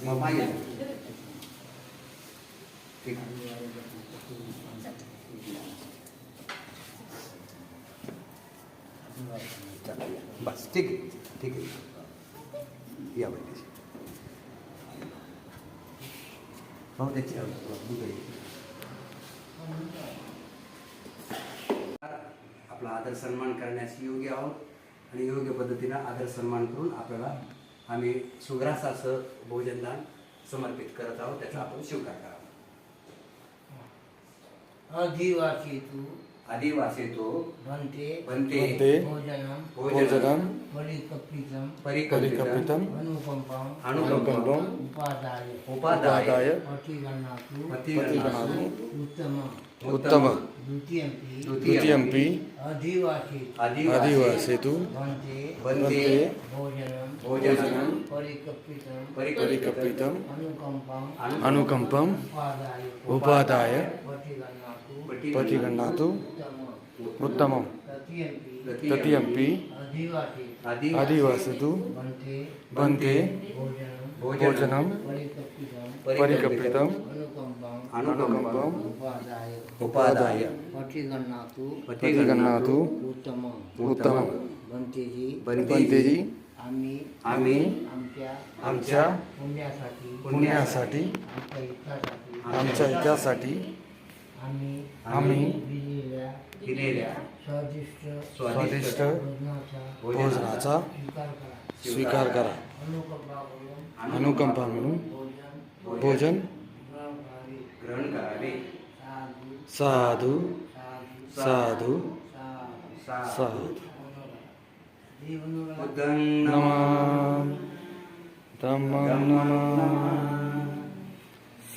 मग पाहिजे ठीक आहे. बस ठीक आहे ठीक आहे या बाई भाऊ त्याची आपला आदर सन्मान करण्यास योग्य आहोत आणि योग्य पद्धतीनं आदर सन्मान करून आपल्याला आम्ही सुग्रासाचं भोजनदान समर्पित करत आहोत त्याचा आपण स्वीकार करावा. आदिवासी तो भन्ते भन्ते भोजनम भोजनम परिकल्पितम अनुकंपम उपादाय पतिगणातु उत्तम द्वितीयंपि आदिवासेतु भन्ते भोजनम परिकल्पितम् अनुकंपम उपादाय पतिगणातु उत्तमम तृतीयंपि आदिवासेतु भन्ते भोजनं परिकल्पितम् अनुकम्पम् उपादाय पतिगणातु उत्तमं भन्तेजी आम्ही आमच्या पुण्यासाठी आमच्या हितासाठी आम्ही दिलेल्या स्वादिष्ट भोजनाचा स्वीकार करा. अनुकंपा म्हणून भोजन ग्रहण करावे. साधू साधू साधू बुद्धं नमः धम्मं नमः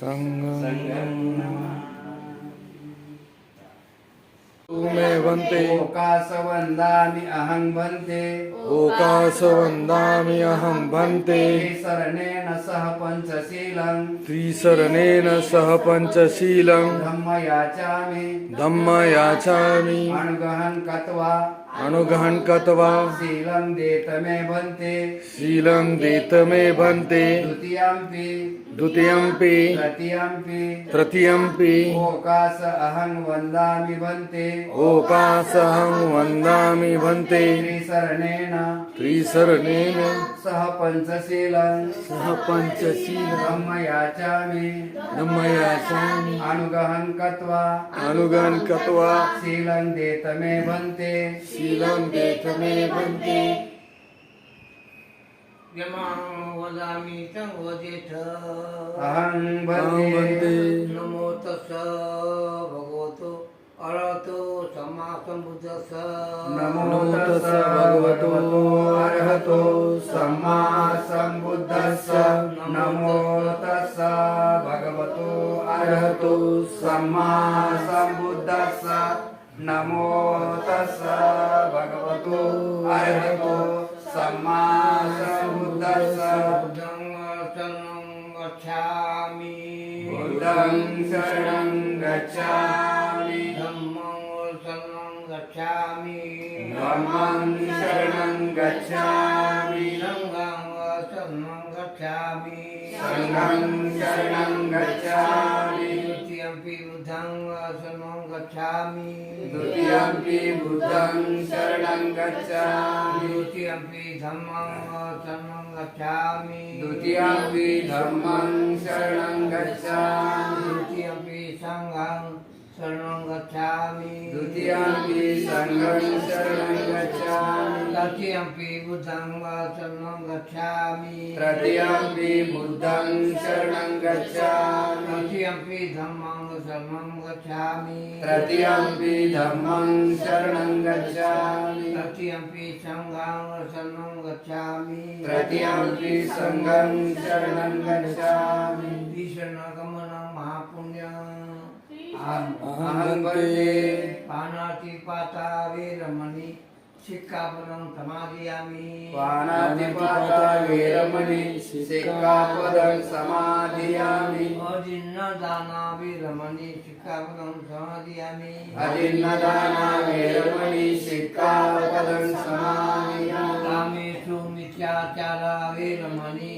संघं नमः. मे भन्ते ओकासवन्दामि अहं भन्ते ओकासवन्दामि अहं भन्ते शरणेन सह पञ्चशीलं त्रिशरणेन सह पञ्चशीलं धम्म याचामि अनुगहं कृत्वा कृत्वा शीलं देत मे भन्ते शीलं देत मे भन्ते द्वितीयंपि तृतीयंपि ओकास अहं वन्दामि भन्ते ओकासहं वन्दामि भन्ते त्रिशरणेन सह पञ्चशीलं पञ्चशीलं धम्म याचामि अनुगहं कृत्वा शीलं देत मे भन्ते शीलं देत मे भन्ते यमां वदामि तं वदेथ अहं भन्ते भन्ते नमो तस्स भगवतो अरहतो सम्मा सम्बुद्धस्स नमो तस्स भगवतो अरहतो सम्मा सम्बुद्धस्स नमो तस्स भगवतो अरहतो सम्मा सम्बुद्धस्स नमो तस्स भगवतो अरहतो सम्मा सम्बुद्धस्स बुद्धं शरणं गच्छामि बुद्धं शरणं गच्छामि धम्मं शरणं गच्छामि धम्मं शरणं गच्छामि संघं शरणं गच्छामि द्वितीयंपि बुद्धं शरणं गच्छामि द्वितीयंपि बुद्धं शरणं गच्छामि द्वितीयंपि धम्मं शरणं गच्छामि द्वितीयंपि धम्मं शरणं गच्छामि द्वितीयंपि संघं शरणं गच्छामि द्वितीयंपि संघं शरणं गच्छामि तृतीयंपि बुद्धं शरणं गच्छामि तृतीयंपि बुद्धं शरणं गच्छामि तृतीयंपि धम्मं शरणं गच्छामि तृतीयंपि धम्मं शरणं गच्छामि तृतीयंपि संघं शरणं गच्छामि तृतीयंपि संघं शरणं गच्छामि विष्णुगमनं महापुण्यं अहं भन्ते पानातिपाता वेरमणि शिक्कापदं समादयामि पानातिपाता वेरमणि सिक्खापदं समादयामि अजिन्नदाना वेरमणि शिक्कापदं समादयामि अजिन्नदाना वेरमणि सिक्खापदं समादयामि कामेषु मिथ्याचारा वेरमणि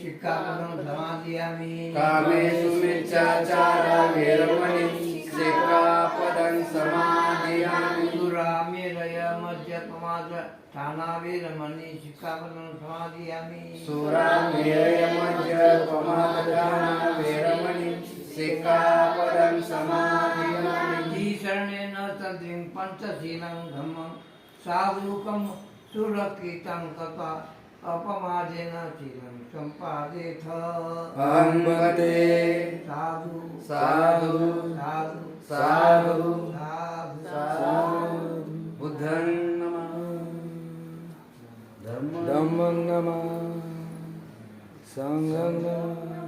सिक्खापदं समादयामि कामेषु मिथ्याचारा वेरमणि सिक्खापदं समादयामि सुरामेरय मद्यपमाद स्थानावेरमणि सिक्खापदं समादयामि सुरामेरयमद्यपमाददाना वेरमणि सिक्खापदं समादयामि शरणेन तद्रिं पञ्चशीलं धम्मं साधुकं सुरक्षितं तथा अपमादेन शीलं सम्पादेथ अहं वन्दे साधु साधु साधु साधु साधु साधु बुद्धं नमः धम्मं नमः संघं नमः